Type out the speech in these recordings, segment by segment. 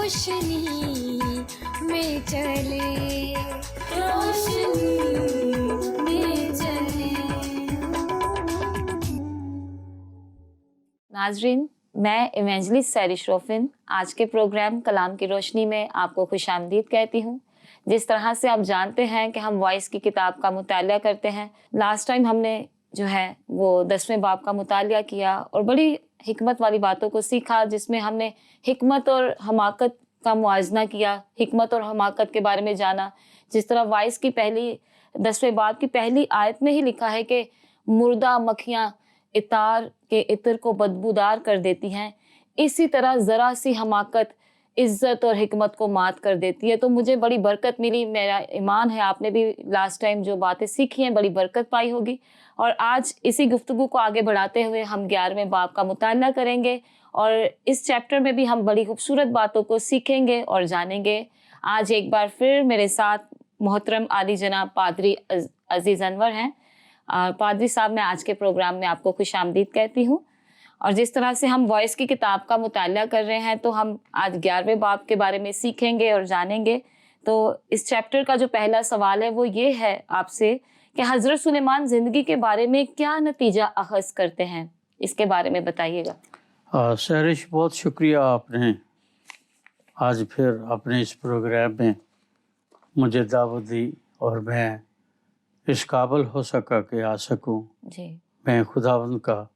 रोशनी में चले, रोशनी में चले। नाजरीन, मैं इवेंजलिस्ट सैरिश रोफिन आज के प्रोग्राम कलाम की रोशनी में आपको खुशामदीद कहती हूँ। जिस तरह से आप जानते हैं कि हम वॉइस की किताब का मुतालिया करते हैं, लास्ट टाइम हमने जो है वो 10वें बाब का मुतालिया किया और बड़ी हिकमत वाली बातों को सीखा, जिसमें हमने हिकमत और हमाकत का मुआजना किया, हिकमत और हमाकत के बारे में जाना। जिस तरह वॉइस की पहली 10वें बाब की पहली आयत में ही लिखा है कि मुर्दा मक्खियाँ इतार के इत्र को बदबूदार कर देती हैं, इसी तरह ज़रा सी हमाकत इज़्ज़त और हिकमत को मात कर देती है। तो मुझे बड़ी बरकत मिली, मेरा ईमान है आपने भी लास्ट टाइम जो बातें सीखी हैं बड़ी बरकत पाई होगी। और आज इसी गुफ्तगू को आगे बढ़ाते हुए हम 11वें बाब का मुताला करेंगे और इस चैप्टर में भी हम बड़ी खूबसूरत बातों को सीखेंगे और जानेंगे। आज एक बार फिर मेरे साथ मोहतरम आली जनाब पादरी अजीज़ अनवर हैं। पादरी साहब, मैं आज के प्रोग्राम में आपको खुशामदीद कहती हूँ। और जिस तरह से हम वॉइस की किताब का मुताला कर रहे हैं, तो हम आज 11वें बाब के बारे में सीखेंगे और जानेंगे। तो इस चैप्टर का जो पहला सवाल है वो ये है आपसे कि हज़रत सुलेमान ज़िंदगी के बारे में क्या नतीजा अख़ज़ करते हैं, इसके बारे में बताइएगा। सैरिश, बहुत शुक्रिया, आपने आज फिर अपने इस प्रोग्राम में मुझे दावत दी और मैं इस काबिल हो सका कि आ सकूं। जी, मैं खुदावंद का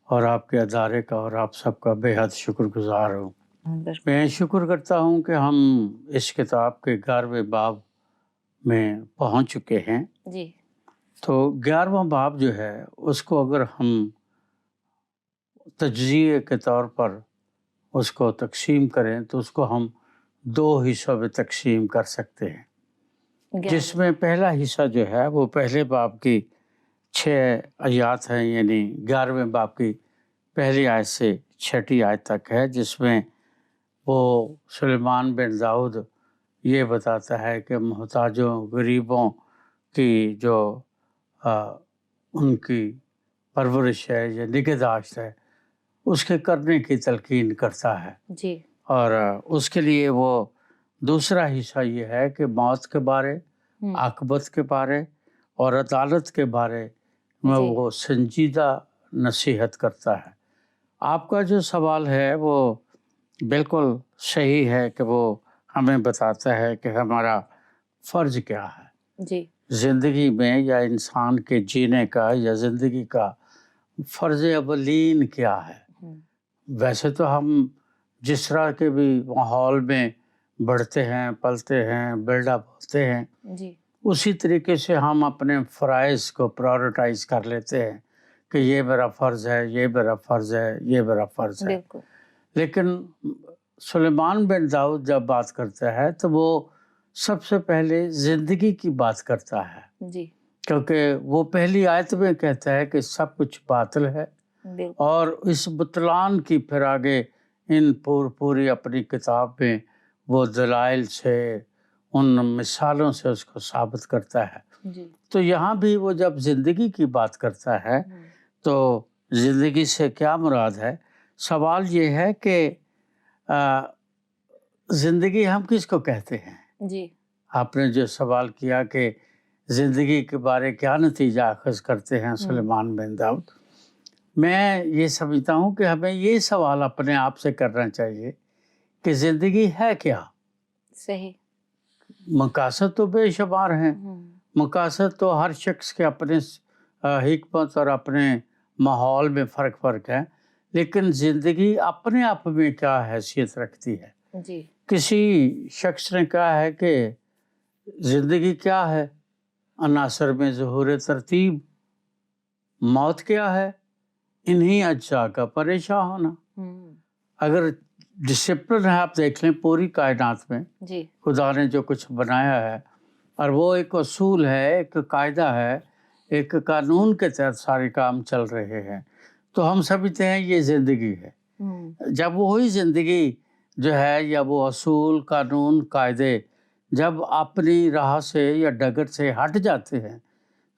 और आपके अदारे का और आप सबका बेहद शुक्रगुजार हूँ। मैं शुक्र करता हूँ कि हम इस किताब के 11वें बाब में पहुँच चुके हैं। जी, तो 11वां बाब जो है उसको अगर हम तज्ज़िये के तौर पर उसको तकसीम करें तो उसको हम 2 हिस्सों में तकसीम कर सकते हैं, जिसमें पहला हिस्सा जो है वो पहले बाब की 6 आयत हैं, यानी 11वें बाब की पहली आयत से 6ठी आयत तक है, जिसमें वो सुलेमान बिन दाऊद ये बताता है कि मोहताजों गरीबों की जो उनकी परवरिश है या निगहदाश्त है उसके करने की तलकीन करता है। जी, और उसके लिए वो दूसरा हिस्सा ये है कि मौत के बारे, आक़िबत के बारे और अदालत के बारे में वो संजीदा नसीहत करता है। आपका जो सवाल है वो बिल्कुल सही है कि वो हमें बताता है कि हमारा फ़र्ज़ क्या है जी, ज़िंदगी में, या इंसान के जीने का या ज़िंदगी का फ़र्ज़ अवलीन क्या है। वैसे तो हम जिस तरह के भी माहौल में बढ़ते हैं, पलते हैं, बिल्डअप होते हैं, जी, उसी तरीके से हम अपने फ़राइज़ को प्रायोरिटाइज़ कर लेते हैं कि ये मेरा फ़र्ज़ है, ये मेरा फ़र्ज़ है, ये मेरा फ़र्ज़ है। बिल्कुल। लेकिन सुलेमान बिन दाऊद जब बात करता है तो वो सबसे पहले ज़िंदगी की बात करता है, जी, क्योंकि वो पहली आयत में कहता है कि सब कुछ बातिल है, और इस बुतलान की फिर आगे इन पूरी अपनी किताब में वो दलाइल से, उन मिसालों से उसको साबित करता है। जी, तो यहाँ भी वो जब ज़िंदगी की बात करता है तो ज़िंदगी से क्या मुराद है। सवाल ये है कि ज़िंदगी हम किसको कहते हैं। जी, आपने जो सवाल किया कि ज़िंदगी के बारे क्या नतीजा अख़ज़ करते हैं सुलेमान बिन दाऊद, मैं ये समझता हूँ कि हमें ये सवाल अपने आप से करना चाहिए कि ज़िंदगी है क्या। सही। मकासद तो बेशुमार हैं, मकासद तो हर शख्स के अपने हिकमत और अपने माहौल में फ़र्क है, लेकिन ज़िंदगी अपने आप में क्या हैसियत रखती है। जी, किसी शख्स ने कहा है कि ज़िंदगी क्या है, अनासर में ज़ुहूर तरतीब, मौत क्या है, इन्हीं अज्जा का परेशान होना। अगर डिसिप्लिन है, आप देख लें पूरी कायनात में जी, खुदा ने जो कुछ बनाया है, और वो एक असूल है, एक कायदा है, एक कानून के तहत सारे काम चल रहे हैं, तो हम समझते हैं ये ज़िंदगी है। जब वही ज़िंदगी जो है या वो असूल, कानून, कायदे जब अपनी राह से या डगर से हट जाते हैं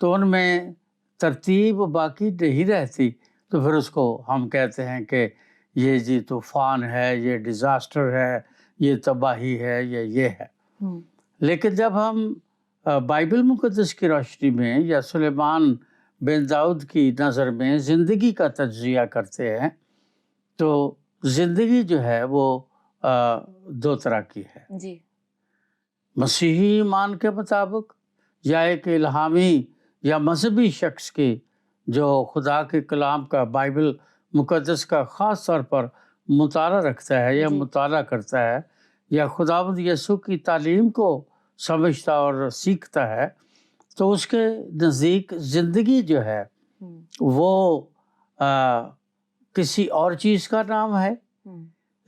तो उनमें तरतीब बाकी नहीं रहती, तो फिर उसको हम कहते हैं कि ये जी तूफ़ान है, ये डिज़ास्टर है, یہ تباہی ہے یا یہ ہے. لیکن جب ہم بائبل مقدس کی روشنی میں یا سلیمان بن داؤد کی نظر میں زندگی کا تجزیہ کرتے ہیں تو زندگی جو ہے وہ دو طرح کی ہے. جی. مسیحی ایمان کے مطابق یا ایک الہامی یا مذہبی شخص کی جو خدا کے کلام کا بائبل مقدس کا خاص طور پر مطالعہ رکھتا ہے یا مطالعہ کرتا ہے یا خداوند یسوع کی تعلیم کو سمجھتا اور سیکھتا ہے تو اس کے نزدیک زندگی جو ہے وہ کسی اور چیز کا نام ہے.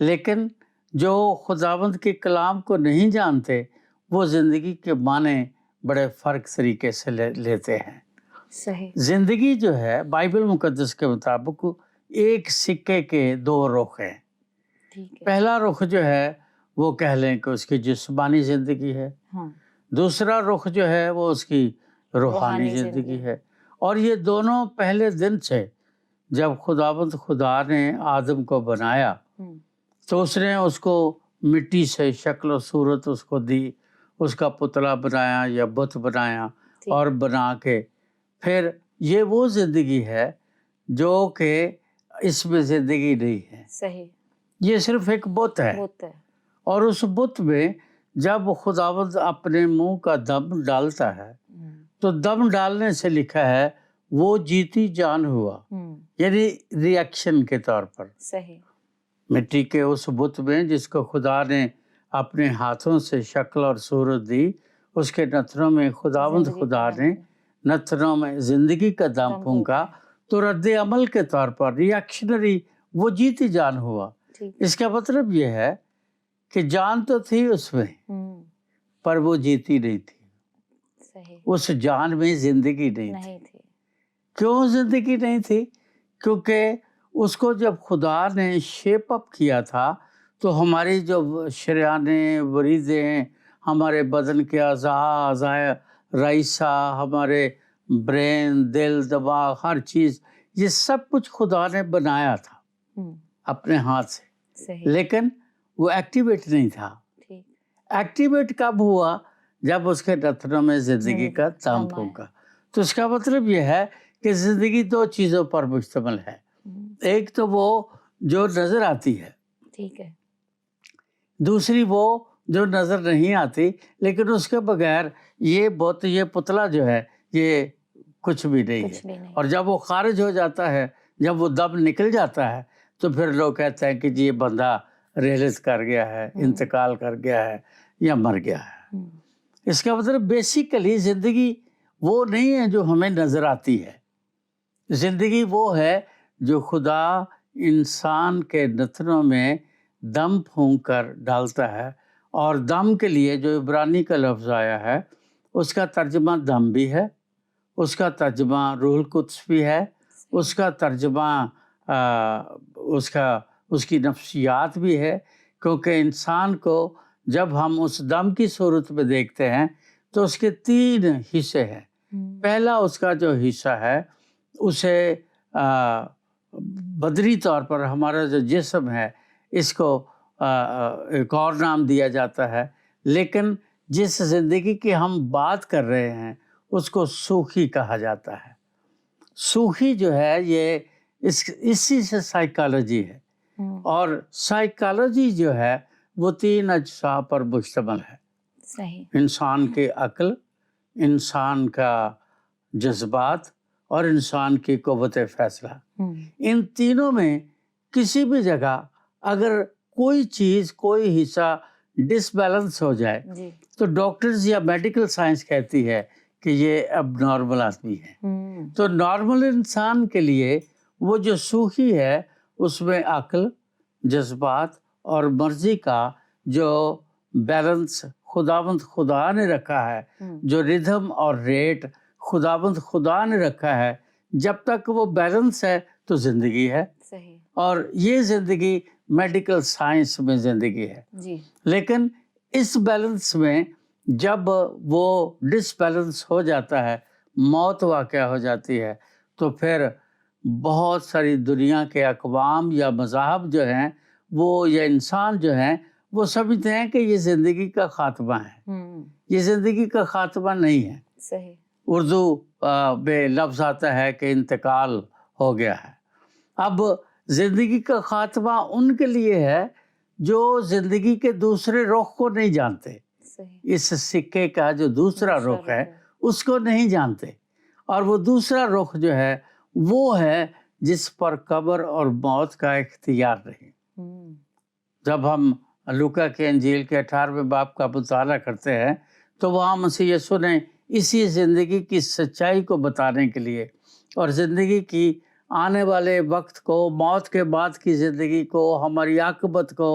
لیکن جو خداوند کے کلام کو نہیں جانتے وہ زندگی کے معنی بڑے فرق طریقے سے لیتے ہیں. صحیح. زندگی جو ہے بائبل مقدس کے مطابق ایک سکے کے دو رخ ہیں. پہلا رخ جو ہے وہ کہہ لیں کہ اس کی جسمانی زندگی ہے. دوسرا رخ جو ہے وہ اس کی روحانی زندگی ہے. اور یہ دونوں پہلے دن سے جب خداوند خدا نے آدم کو بنایا تو اس نے اس کو مٹی سے شکل و صورت اس کو دی، اس کا پتلا بنایا یا بت بنایا اور بنا کے پھر یہ وہ زندگی ہے جو کہ اس میں زندگی نہیں ہے. صحیح. یہ صرف ایک بت ہے. اور اس بت میں جب خداوند اپنے منہ کا دم ڈالتا ہے تو دم ڈالنے سے لکھا ہے وہ جیتی جان ہوا، یعنی ری ایکشن کے طور پر. صحیح. مٹی کے اس بت میں جس کو خدا نے اپنے ہاتھوں سے شکل اور صورت دی، اس کے نتنوں میں خداوند خدا نے نتنوں میں زندگی کا دم پھونکا تو رد عمل کے طور پر ری ایکشنری وہ جیتی جان ہوا. اس کا مطلب یہ ہے کہ جان تو تھی اس میں پر وہ جیتی نہیں تھی. اس جان میں زندگی نہیں تھی. کیوں زندگی نہیں تھی؟ کیونکہ اس کو جب خدا نے شیپ اپ کیا تھا تو ہماری جو شریانیں وریدیں ہیں، ہمارے بدن کے اعضاء رئیسہ، ہمارے برین، دل، دماغ، ہر چیز، یہ سب کچھ خدا نے بنایا تھا اپنے ہاتھ سے. لیکن وہ ایکٹیویٹ نہیں تھا. ایکٹیویٹ کب ہوا؟ جب اس کے نتنوں میں زندگی کا دم پھونکا. تو اس کا مطلب یہ ہے کہ زندگی دو چیزوں پر مشتمل ہے. ایک تو وہ جو نظر آتی ہے، ٹھیک ہے، دوسری وہ جو نظر نہیں آتی لیکن اس کے بغیر یہ بت، یہ پتلا جو ہے یہ کچھ بھی نہیں ہے. اور جب وہ خارج ہو جاتا ہے، جب وہ دم نکل جاتا ہے تو پھر لوگ کہتے ہیں کہ جی یہ بندہ ریلت کر گیا ہے، انتقال کر گیا ہے یا مر گیا ہے. اس کا مطلب بیسیکلی زندگی وہ نہیں ہے جو ہمیں نظر آتی ہے. زندگی وہ ہے جو خدا انسان کے نتنوں میں دم پھونک کر ڈالتا ہے. اور دم کے لیے جو عبرانی کا لفظ آیا ہے اس کا ترجمہ دم بھی ہے، اس کا ترجمہ روح القدس بھی ہے، اس کا ترجمہ اس کی نفسیات بھی ہے. کیونکہ انسان کو جب ہم اس دم کی صورت میں دیکھتے ہیں تو اس کے 3 حصے ہیں. پہلا اس کا جو حصہ ہے اسے بدری طور پر ہمارا جو جسم ہے اس کو ایک اور نام دیا جاتا ہے، لیکن جس زندگی کی ہم بات کر رہے ہیں اس کو سوخی کہا جاتا ہے. سوخی جو ہے یہ اسی سے سائیکالوجی ہے. اور سائیکالوجی جو ہے وہ 3 اجزاء پر مشتمل ہے. صحیح. انسان کی عقل، انسان کا جذبات اور انسان کی قوت فیصلہ. ان تینوں میں کسی بھی جگہ اگر کوئی چیز، کوئی حصہ ڈس بیلنس ہو جائے تو ڈاکٹرز یا میڈیکل سائنس کہتی ہے کہ یہ اب نارمل آدمی ہے. تو نارمل انسان کے لیے وہ جو سوخی ہے اس میں عقل، جذبات اور مرضی کا جو بیلنس خداوند خدا نے رکھا ہے، جو ردھم اور ریٹ خداوند خدا نے رکھا ہے، جب تک وہ بیلنس ہے تو زندگی ہے. صحیح. اور یہ زندگی میڈیکل سائنس میں زندگی ہے. لیکن اس بیلنس میں جب وہ ڈس بیلنس ہو جاتا ہے، موت واقع ہو جاتی ہے، تو پھر بہت ساری دنیا کے اقوام یا مذاہب جو ہیں وہ یا انسان جو ہیں وہ سمجھتے ہیں کہ یہ زندگی کا خاتمہ ہے. یہ زندگی کا خاتمہ نہیں ہے. صحیح. اردو میں لفظ آتا ہے کہ انتقال ہو گیا ہے. اب زندگی کا خاتمہ ان کے لیے ہے جو زندگی کے دوسرے رخ کو نہیں جانتے. صحیح. اس سکے کا جو دوسرا رخ ہے اس کو نہیں جانتے. اور وہ دوسرا رخ جو ہے وہ ہے جس پر قبر اور موت کا اختیار نہیں. جب ہم لوکا کے انجیل کے 18ویں باب کا مطالعہ کرتے ہیں تو وہاں مسیح یسوع نے اسی زندگی کی سچائی کو بتانے کے لیے اور زندگی کی آنے والے وقت کو، موت کے بعد کی زندگی کو، ہماری عاقبت کو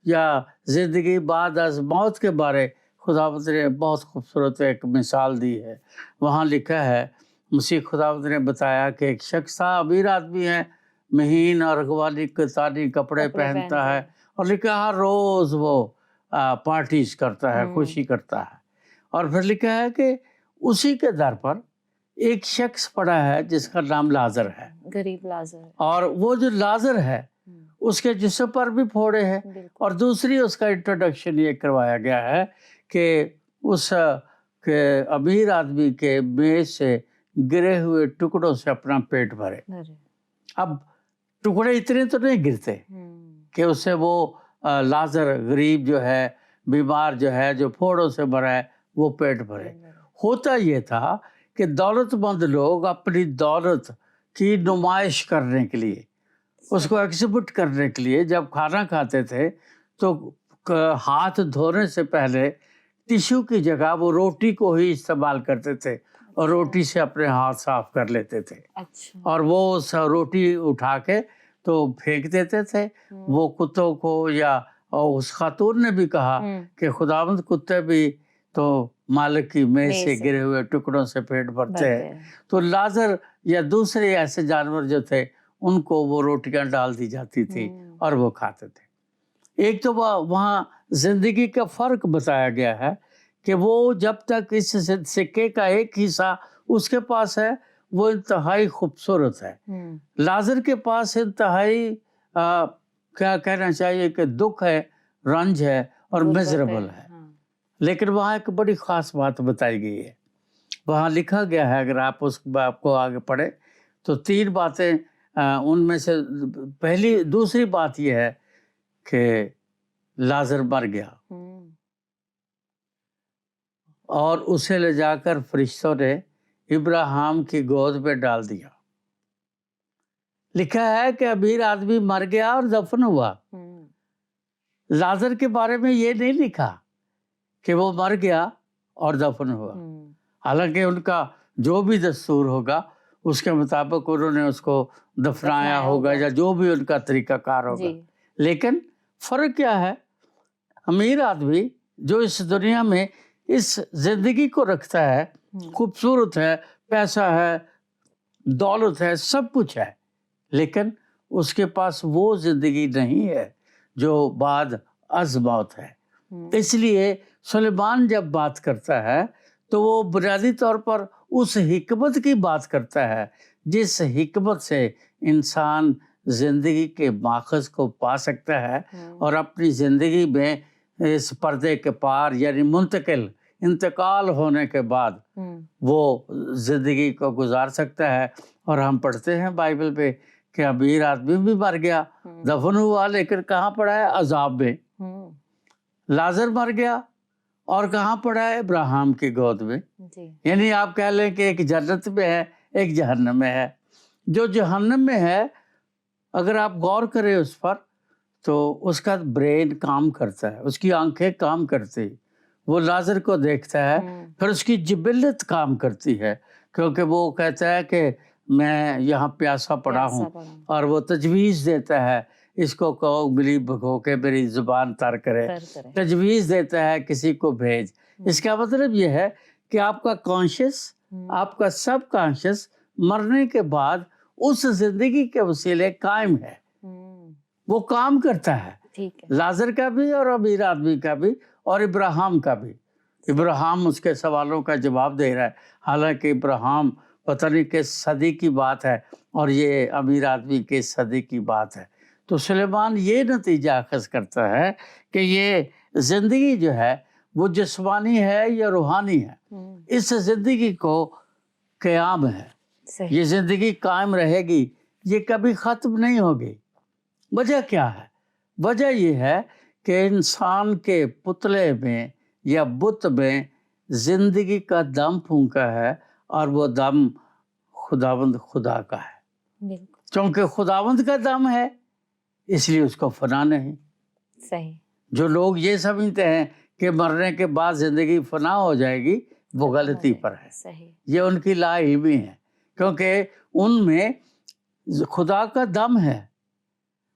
یا زندگی بعد از موت کے بارے خداوند نے بہت خوبصورت ایک مثال دی ہے. وہاں لکھا ہے، مسیح خداوند نے بتایا کہ ایک شخص تھا، امیر آدمی ہے، مہین اور اغوالی کتانی کپڑے پہنتا ہے، اور لکھا ہر روز وہ پارٹیز کرتا ہے، خوشی کرتا ہے. اور پھر لکھا ہے کہ اسی کے در پر ایک شخص پڑا ہے جس کا نام لازر ہے، غریب لازر. اور وہ جو لازر ہے اس کے جسم پر بھی پھوڑے ہیں. اور دوسری اس کا انٹروڈکشن یہ کروایا گیا ہے کہ اس کے امیر آدمی کے میز سے گرے ہوئے ٹکڑوں سے اپنا پیٹ بھرے. اب ٹکڑے اتنے تو نہیں گرتے کہ اس سے وہ لازر غریب جو ہے، بیمار جو ہے، جو پھوڑوں سے بھرا ہے، وہ پیٹ بھرے. ہوتا یہ تھا کہ دولت مند لوگ اپنی دولت کی نمائش کرنے کے لیے، اس کو ایگزیبٹ کرنے کے لیے جب کھانا کھاتے تھے تو ہاتھ دھونے سے پہلے ٹیشو کی جگہ وہ روٹی کو ہی استعمال کرتے تھے اور روٹی سے اپنے ہاتھ صاف کر لیتے تھے. اور وہ روٹی اٹھا کے تو پھینک دیتے تھے. وہ کتوں کو، یا اس خاتون نے بھی کہا کہ خداوند کتے بھی تو مالک کی میز سے گرے ہوئے ٹکڑوں سے پیٹ بھرتے ہیں. تو لازر یا دوسرے ایسے جانور جو تھے ان کو وہ روٹیاں ڈال دی جاتی تھی اور وہ کھاتے تھے. ایک تو وہاں زندگی کا فرق بتایا گیا ہے کہ وہ جب تک اس سکے کا ایک حصہ اس کے پاس ہے وہ انتہائی خوبصورت ہے. لازر کے پاس انتہائی کیا کہنا چاہیے کہ دکھ ہے، رنج ہے اور میزریبل ہے. لیکن وہاں ایک بڑی خاص بات بتائی گئی ہے. وہاں لکھا گیا ہے، اگر آپ اس باب کو آگے پڑھیں تو 3 باتیں، ان میں سے دوسری بات یہ ہے کہ لازر مر گیا اور اسے لے جا کر فرشتوں نے ابراہیم کی گود میں ڈال دیا. لکھا ہے کہ امیر آدمی مر گیا اور دفن ہوا. لازر کے بارے میں یہ نہیں لکھا کہ وہ مر گیا اور دفن ہوا. حالانکہ ان کا جو بھی دستور ہوگا اس کے مطابق انہوں نے اس کو دفنایا ہوگا یا جو بھی ان کا طریقہ کار ہوگا. لیکن فرق کیا ہے؟ امیر آدمی جو اس دنیا میں اس زندگی کو رکھتا ہے، خوبصورت ہے، پیسہ ہے، دولت ہے، سب کچھ ہے، لیکن اس کے پاس وہ زندگی نہیں ہے جو بعد از موت ہے. اس لیے سلیمان جب بات کرتا ہے تو وہ بنیادی طور پر اس حکمت کی بات کرتا ہے جس حکمت سے انسان زندگی کے ماخذ کو پا سکتا ہے اور اپنی زندگی میں اس پردے کے پار یعنی انتقال ہونے کے بعد وہ زندگی کو گزار سکتا ہے. اور ہم پڑھتے ہیں بائبل پہ کہ امیر آدمی بھی مر گیا، دفن ہوا، لیکن کہاں پڑا ہے؟ عذاب میں. لازر مر گیا اور کہاں پڑا ہے؟ ابراہیم کی گود میں. یعنی آپ کہہ لیں کہ ایک جنت میں ہے، ایک جہنم میں ہے. جو جہنم میں ہے اگر آپ غور کریں اس پر تو اس کا برین کام کرتا ہے، اس کی آنکھیں کام کرتی، وہ لازر کو دیکھتا ہے. پھر اس کی جبلت کام کرتی ہے کیونکہ وہ کہتا ہے کہ میں یہاں پیاسا پڑا ہوں، اور وہ تجویز دیتا ہے اس کو کہو ملی بھگو کے میری زبان تر کرے. تجویز دیتا ہے کسی کو بھیج. اس کا مطلب یہ ہے کہ آپ کا کانشیس، آپ کا سب کانشیس مرنے کے بعد اس زندگی کے وسیلے قائم ہے، وہ کام کرتا ہے. لازر کا بھی اور امیر آدمی کا بھی اور ابراہیم کا بھی. ابراہیم اس کے سوالوں کا جواب دے رہا ہے، حالانکہ ابراہیم پتہ نہیں کس صدی کی بات ہے اور یہ امیر آدمی کی صدی کی بات ہے. تو سلیمان یہ نتیجہ اخذ کرتا ہے کہ یہ زندگی جو ہے وہ جسمانی ہے یا روحانی ہے، اس زندگی کو قیام ہے، صحیح، یہ زندگی قائم رہے گی، یہ کبھی ختم نہیں ہوگی۔ وجہ کیا ہے؟ وجہ یہ ہے کہ انسان کے پتلے میں یا بت میں زندگی کا دم پھونکا ہے، اور وہ دم خداوند خدا کا ہے۔ بالکل چونکہ خداوند کا دم ہے اس لیے اس کو فنا نہیں۔ صحیح، جو لوگ یہ سمجھتے ہیں کہ مرنے کے بعد زندگی فنا ہو جائے گی، وہ غلطی پر ہے، صحیح، یہ ان کی لا علمی ہے، کیونکہ ان میں خدا کا دم ہے۔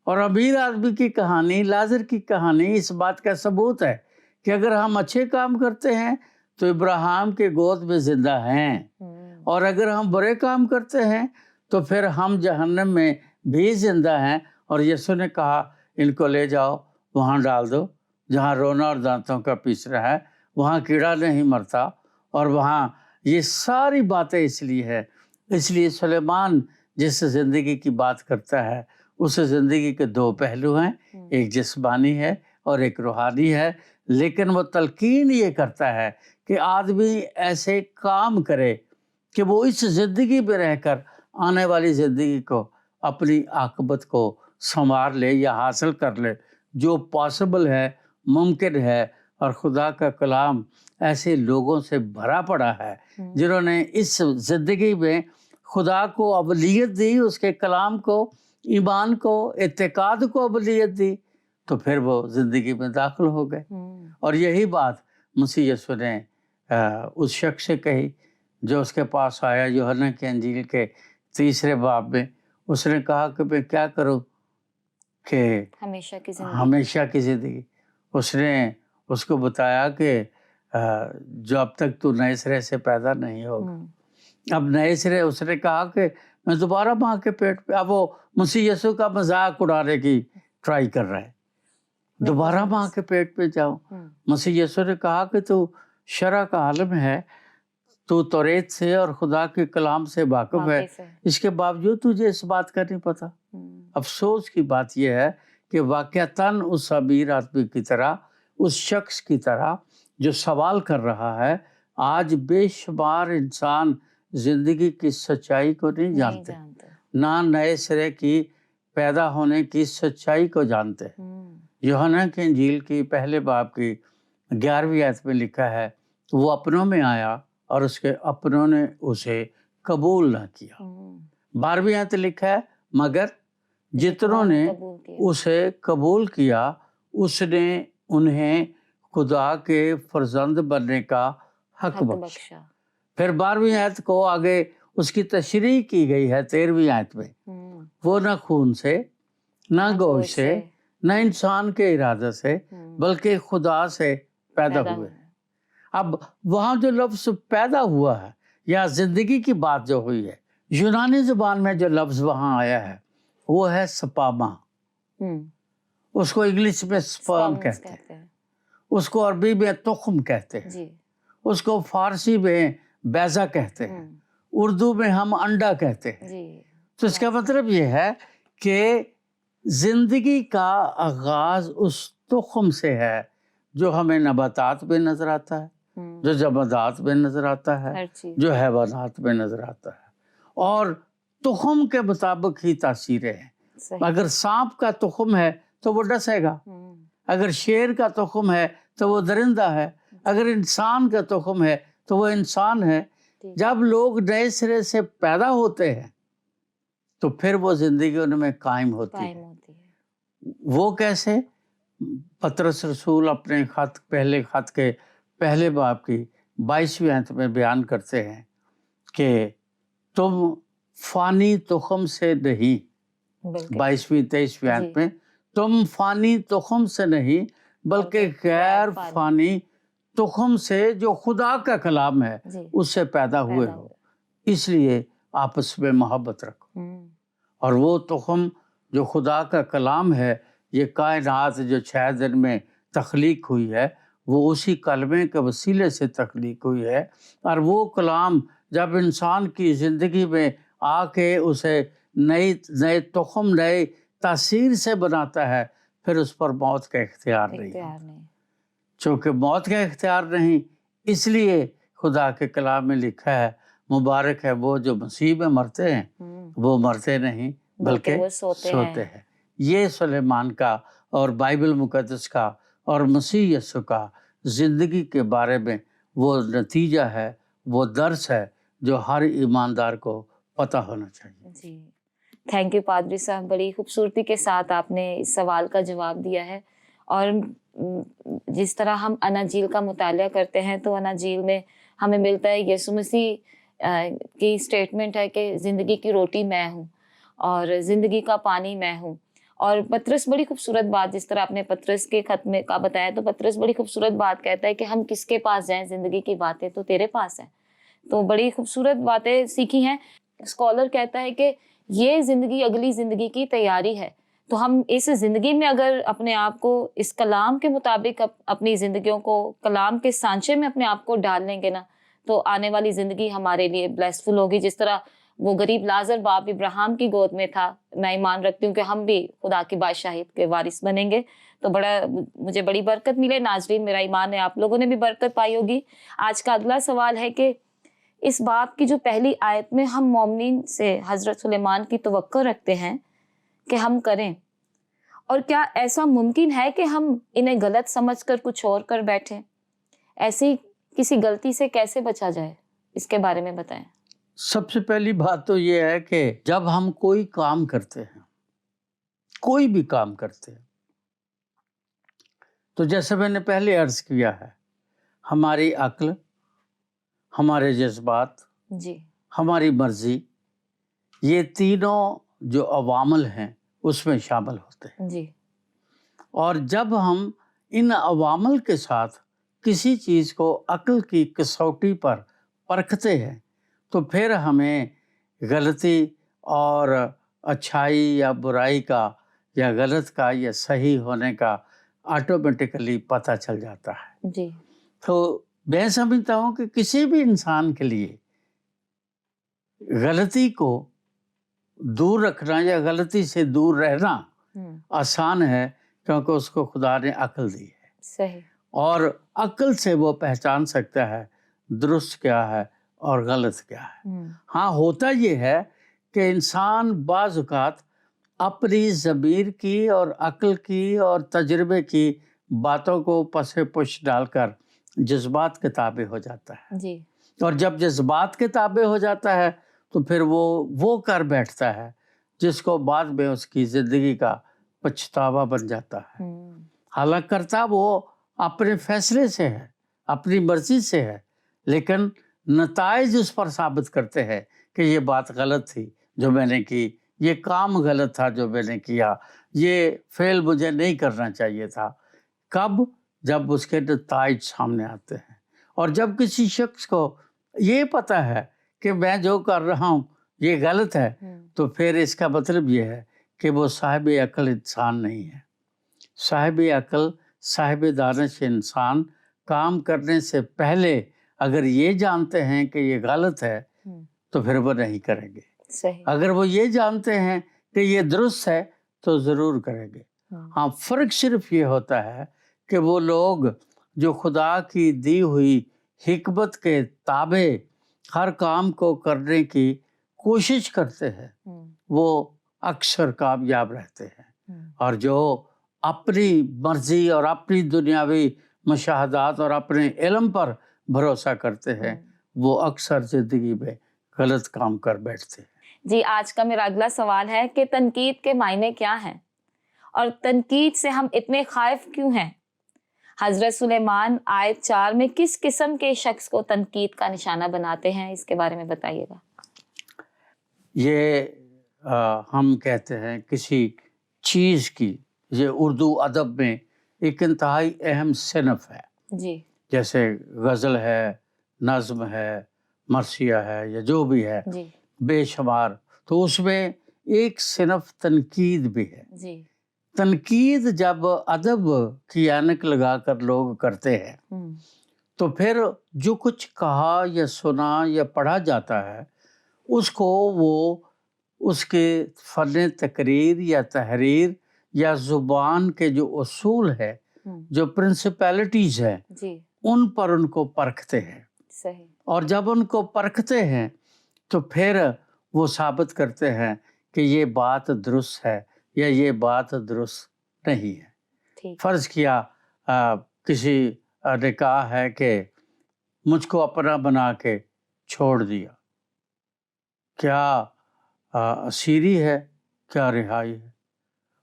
اور امیر آدمی کی کہانی، لازر کی کہانی اس بات کا ثبوت ہے کہ اگر ہم اچھے کام کرتے ہیں تو ابراہیم کے گود میں زندہ ہیں، اور اگر ہم برے کام کرتے ہیں تو پھر ہم جہنم میں بھی زندہ ہیں۔ اور یسوع نے کہا ان کو لے جاؤ، وہاں ڈال دو جہاں رونا اور دانتوں کا پیسنا ہے، وہاں کیڑا نہیں مرتا، اور وہاں یہ ساری باتیں اس لیے سلیمان جس زندگی کی بات کرتا ہے اس زندگی کے دو پہلو ہیں، ایک جسمانی ہے اور ایک روحانی ہے، لیکن وہ تلقین یہ کرتا ہے کہ آدمی ایسے کام کرے کہ وہ اس زندگی میں رہ کر آنے والی زندگی کو، اپنی عاقبت کو سنوار لے یا حاصل کر لے، جو پاسبل ہے، ممکن ہے۔ اور خدا کا کلام ایسے لوگوں سے بھرا پڑا ہے جنہوں نے اس زندگی میں خدا کو اولویت دی، اس کے کلام کو، ایمان کو، اعتقاد کو اولویت دی، تو پھر وہ زندگی میں داخل ہو گئے۔ اور یہی بات مسیح یسوع نے اس شخص سے کہی جو اس کے پاس آیا یوحنا کی انجیل کے 3 باب میں۔ اس نے کہا کہ میں کیا کروں کہ ہمیشہ کی زندگی۔ اس نے اس کو بتایا کہ جو اب تک تو نئے سرے سے پیدا نہیں ہوگا، اب نئے سرے۔ اس نے کہا کہ میں دوبارہ ماں کے پیٹ پہ، اب وہ مسیح یسوع کا مذاق اڑانے کی ٹرائی کر رہا ہے، دوبارہ ماں کے پیٹ پہ جاؤں۔ مسیح یسوع نے کہا کہ تو شرع کا عالم ہے، تو توریت سے اور خدا کے کلام سے واقف ہے، اس کے باوجود تجھے اس بات کا نہیں پتا۔ افسوس کی بات یہ ہے کہ واقعتاً اس امیر آدمی کی طرح، اس شخص کی طرح جو سوال کر رہا ہے، آج بے شمار انسان زندگی کی سچائی کو نہیں جانتے، نہ نئے سرے کی پیدا ہونے کی سچائی کو جانتے۔ یوحنا کی انجیل کی 1 باب کی 11ویں آیت میں لکھا ہے، وہ اپنوں میں آیا اور اس کے اپنوں نے اسے قبول نہ کیا۔ 12ویں آیت لکھا ہے، مگر جتنوں نے اسے قبول کیا اس نے انہیں خدا کے فرزند بننے کا حق بخشا۔ پھر 12ویں آیت کو آگے اس کی تشریح کی گئی ہے 13ویں آیت میں، وہ نہ خون سے، نہ گوشت سے، نہ انسان کے ارادے سے، بلکہ خدا سے پیدا ہوئے۔ اب وہاں جو لفظ پیدا ہوا ہے یا زندگی کی بات جو ہوئی ہے، یونانی زبان میں جو لفظ وہاں آیا ہے وہ ہے سپاما۔ اس کو انگلش میں سپرم کہتے ہیں، اس کو عربی میں تخم کہتے ہیں، اس کو فارسی میں بیضہ کہتے ہیں، اردو میں ہم انڈا کہتے ہیں۔ تو اس کا مطلب یہ ہے کہ زندگی کا آغاز اس تخم سے ہے جو ہمیں نباتات میں نظر آتا ہے، جو جمادات میں نظر آتا ہے، جو حیوانات میں نظر آتا ہے، اور تخم کے مطابق ہی تاثیریں ہیں۔ اگر سانپ کا تخم ہے تو وہ ڈسے گا، اگر شیر کا تخم ہے تو وہ درندہ ہے، اگر انسان کا تخم ہے تو وہ انسان ہے۔ جب لوگ نئے سرے سے پیدا ہوتے ہیں تو پھر وہ زندگی ان میں قائم ہوتی ہے۔ وہ کیسے؟ پطرس رسول اپنے پہلے خط کے 1 باب کی 22ویں آیت میں بیان کرتے ہیں کہ تم فانی تخم سے نہیں، 22ویں 23ویں آیت میں، تم فانی تخم سے نہیں بلکہ غیر فانی تخم سے جو خدا کا کلام ہے اس سے پیدا ہوئے ہو، اس لیے آپس میں محبت رکھو۔ اور وہ تخم جو خدا کا کلام ہے، یہ کائنات جو 6 دن میں تخلیق ہوئی ہے، وہ اسی کلمے کے وسیلے سے تخلیق ہوئی ہے۔ اور وہ کلام جب انسان کی زندگی میں آ کے اسے نئے تخم، نئے तासीर से बनाता है, फिर उस पर मौत का इख्तियार नहीं इख्तियार है। नहीं। चूँकि मौत का इख्तियार नहीं, इसलिए खुदा के कलाम में लिखा है, मुबारक है वो जो मसीह में मरते हैं, वो मरते नहीं बल्कि वो सोते सोते हैं। हैं। ये सुलेमान का और बाइबल मुकद्दस का और मसीह यीशु का ज़िंदगी के बारे में वो नतीजा है, वो दर्स है जो हर ईमानदार को पता होना चाहिए। जी, थैंक यू पादरी साहब, बड़ी खूबसूरती के साथ आपने इस सवाल का जवाब दिया है। और जिस तरह हम अनाजील का मुतालिया करते हैं तो अनाजील में हमें मिलता है यीशु मसीह की स्टेटमेंट है कि ज़िंदगी की रोटी मैं हूँ और ज़िंदगी का पानी मैं हूँ। और पतरस बड़ी खूबसूरत बात, जिस तरह आपने पतरस के खत में का बताया, तो पतरस बड़ी खूबसूरत बात कहता है कि हम किसके पास जाएं, ज़िंदगी की बातें तो तेरे पास हैं। तो बड़ी खूबसूरत बातें सीखी हैं। स्कॉलर कहता है कि ये ज़िंदगी अगली ज़िंदगी की तैयारी है। तो हम इस ज़िंदगी में अगर अपने आप को इस कलाम के मुताबिक अपनी ज़िंदगियों को कलाम के सांचे में अपने आप को डाल लेंगे ना, तो आने वाली ज़िंदगी हमारे लिए ब्लेसफुल होगी। जिस तरह वो गरीब लाजर बाप इब्राहिम की गोद में था, मैं ईमान रखती हूँ कि हम भी खुदा की बादशाही के वारिस बनेंगे। तो मुझे बड़ी बरकत मिले। नाजरीन, मेरा ईमान है आप लोगों ने भी बरकत पाई होगी। आज का अगला सवाल है कि इस बाब की जो पहली आयत में हम मोमिनीन से हज़रत सुलेमान की तवक्को रखते हैं कि हम करें, और क्या ऐसा मुमकिन है कि हम इन्हें गलत समझकर कुछ और कर बैठें? ऐसी किसी गलती से कैसे बचा जाए, इसके बारे में बताएं। सबसे पहली बात तो ये है कि जब हम कोई काम करते हैं, कोई भी काम करते हैं, तो जैसे मैंने पहले अर्ज किया है, हमारी अक्ल, हमारे जज्बात, जी, हमारी मर्जी, ये तीनों जो अवामल हैं उसमें शामिल होते हैं। जी, और जब हम इन अवामल के साथ किसी चीज़ को अक्ल की कसौटी पर परखते हैं, तो फिर हमें गलती और अच्छाई या बुराई का या गलत का या सही होने का ऑटोमेटिकली पता चल जाता है। जी, तो मैं समझता हूँ कि किसी भी इंसान के लिए गलती को दूर रखना या गलती से दूर रहना आसान है, क्योंकि उसको खुदा ने अक्ल दी है। सही। और अक्ल से वो पहचान सकता है दुरुस्त क्या है और गलत क्या है। हाँ, होता ये है कि इंसान बाज़ औक़ात अपनी ज़मीर की और अक्ल की और तजुर्बे की बातों को पसे पुश डालकर जज्बात के ताबे हो जाता है। जी, और जब जज्बात के ताबे हो जाता है तो फिर वो कर बैठता है जिसको बाद में उसकी ज़िंदगी का पछतावा बन जाता है। हालांकि करता वो अपने फैसले से है, अपनी मर्जी से है, लेकिन नताइज उस पर साबित करते हैं कि ये बात गलत थी जो मैंने की, ये काम गलत था जो मैंने किया, ये फेल मुझे नहीं करना चाहिए था। कब? जब उसके नताइज सामने आते हैं। और जब किसी शख्स को ये पता है कि मैं जो कर रहा हूँ ये गलत है, तो फिर इसका मतलब ये है कि वो साहिब अक्ल इंसान नहीं है। साहिब अक्ल, साहिब दानिश इंसान काम करने से पहले अगर ये जानते हैं कि ये गलत है तो फिर वो नहीं करेंगे। सही। अगर वो ये जानते हैं कि ये दुरुस्त है तो ज़रूर करेंगे। हाँ, फ़र्क सिर्फ ये होता है कि वो लोग जो खुदा की दी हुई हिकमत के ताबे हर काम को करने की कोशिश करते हैं, वो अक्सर कामयाब रहते हैं। और जो अपनी मर्जी और अपनी दुनियावी मुशाहदात और अपने इल्म पर भरोसा करते हैं, वो अक्सर ज़िंदगी में गलत काम कर बैठते हैं। जी, आज का मेरा अगला सवाल है कि तनकीद के मायने क्या हैं और तनकीद से हम इतने खाइफ क्यों हैं? हज़रत सुलेमान आयत 4 में किस किस्म के शख्स को तनकीद का निशाना बनाते हैं, इसके बारे में बताइएगा। ये हम कहते हैं किसी चीज़ की, ये उर्दू अदब में एक इंतहाई अहम सिनफ है। जी, जैसे गज़ल है, नज़्म है, मरसिया है या जो भी है, जी, बेशुमार, तो उसमें एक सिनफ तनकीद भी है। जी, तनकीद जब अदब की ऐनक लगाकर लोग करते हैं तो फिर जो कुछ कहा या सुना या पढ़ा जाता है उसको वो उसके फ़न तकरीर या तहरीर या ज़ुबान के जो उसूल है, जो प्रिंसिपैलिटीज़ हैं, जी उन पर उनको परखते हैं। सही। और जब उनको परखते हैं तो फिर वो साबित करते हैं कि ये बात दुरुस्त है या ये बात दुरुस्त नहीं है। ठीक। फ़र्ज़ किया किसी ने कहा है कि मुझको अपना बना के छोड़ दिया, क्या असीरी है, क्या रिहाई है?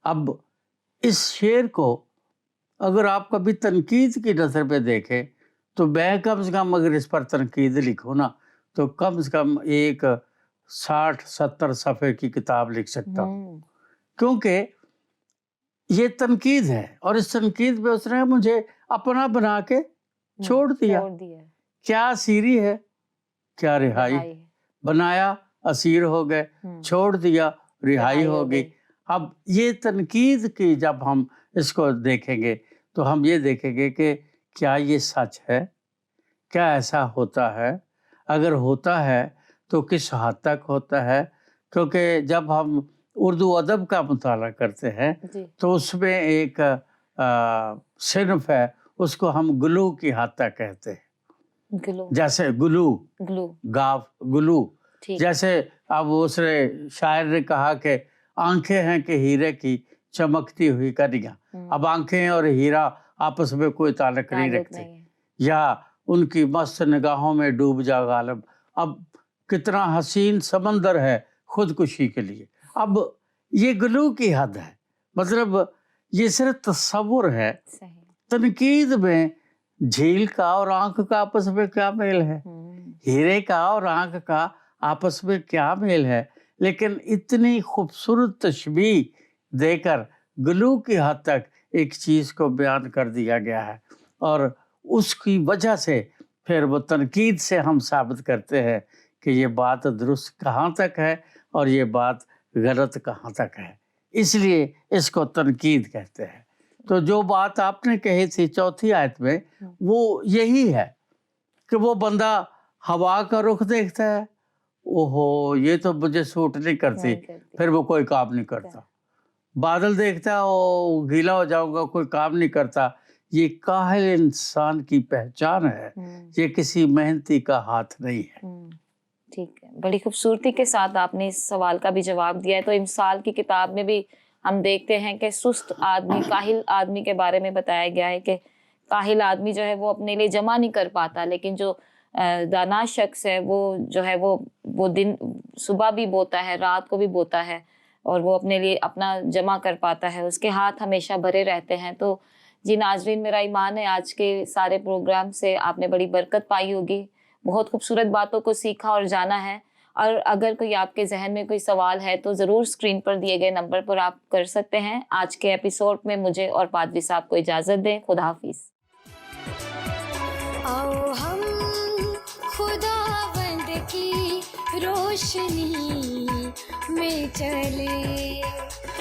अब इस शेर को अगर आप कभी तनकीद की नज़र पे देखें तो मैं कम से कम अगर इस पर तनकीद लिखूँ ना तो कम से कम एक 60-70 सफ़े की किताब लिख सकता हूँ, क्योंकि ये तनकीद है और इस तनकीद पे उसने मुझे अपना बना के छोड़ दिया। क्या असीरी है, क्या रिहाई है? बनाया, असीर हो गए, छोड़ दिया, रिहाई हो गई। अब ये तनकीद की जब हम इसको देखेंगे तो हम ये देखेंगे कि क्या ये सच है, क्या ऐसा होता है, अगर होता है तो किस हद तक होता है, क्योंकि जब हम उर्दू अदब का मुताला करते हैं तो उसमें एक सिनफ है, उसको हम गुलू की हद तक कहते हैं। जैसे गुलू, गाफ, गुलू, जैसे अब उसने शायर ने कहा कि आंखें हैं कि हीरे की चमकती हुई कनियां। अब आंखें और हीरा आपस में कोई ताल्लुक नहीं रखते। या उनकी मस्त निगाहों में डूब जा गालिब। अब कितना हसीन समंदर है खुदकुशी के लिए। अब ये गुलू की हद है, मतलब ये सिर्फ तस्वुर है। तनकीद में झील का और आंख का आपस में क्या मेल है, हीरे का और आंख का आपस में क्या मेल है, लेकिन इतनी खूबसूरत तशबीह देकर गुलू की हद तक एक चीज़ को बयान कर दिया गया है। और उसकी वजह से फिर वो तनकीद से हम साबित करते हैं कि ये बात दुरुस्त कहाँ तक है और ये बात गलत कहाँ तक है, इसलिए इसको तनकीद कहते हैं। तो जो बात आपने कही थी चौथी आयत में, वो यही है कि वो बंदा हवा का रुख देखता है, ओहो ये तो मुझे सूट नहीं करती, फिर वो कोई काम नहीं करता। बादल देखता है, ओ गीला हो जाऊंगा, कोई काम नहीं करता। ये काहिल इंसान की पहचान है, ये किसी मेहनती का हाथ नहीं है। ठीक है, बड़ी खूबसूरती के साथ आपने इस सवाल का भी जवाब दिया है। तो इमसाल की किताब में भी हम देखते हैं कि सुस्त आदमी, काहिल आदमी के बारे में बताया गया है कि काहिल आदमी जो है वो अपने लिए जमा नहीं कर पाता, लेकिन जो दाना शख्स है वो जो है वो दिन सुबह भी बोता है, रात को भी बोता है और वो अपने लिए अपना जमा कर पाता है, उसके हाथ हमेशा भरे रहते हैं। तो जी नाजरीन, मेरा ईमान है आज के सारे प्रोग्राम से आपने बड़ी बरकत पाई होगी, बहुत खूबसूरत बातों को सीखा और जाना है। और अगर कोई आपके जहन में कोई सवाल है तो ज़रूर स्क्रीन पर दिए गए नंबर पर आप कर सकते हैं। आज के एपिसोड में मुझे और पादरी साहब को इजाज़त दें। खुदा हाफिज़। आओ हम खुदावंद की रोशनी में चले,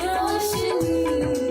रोशनी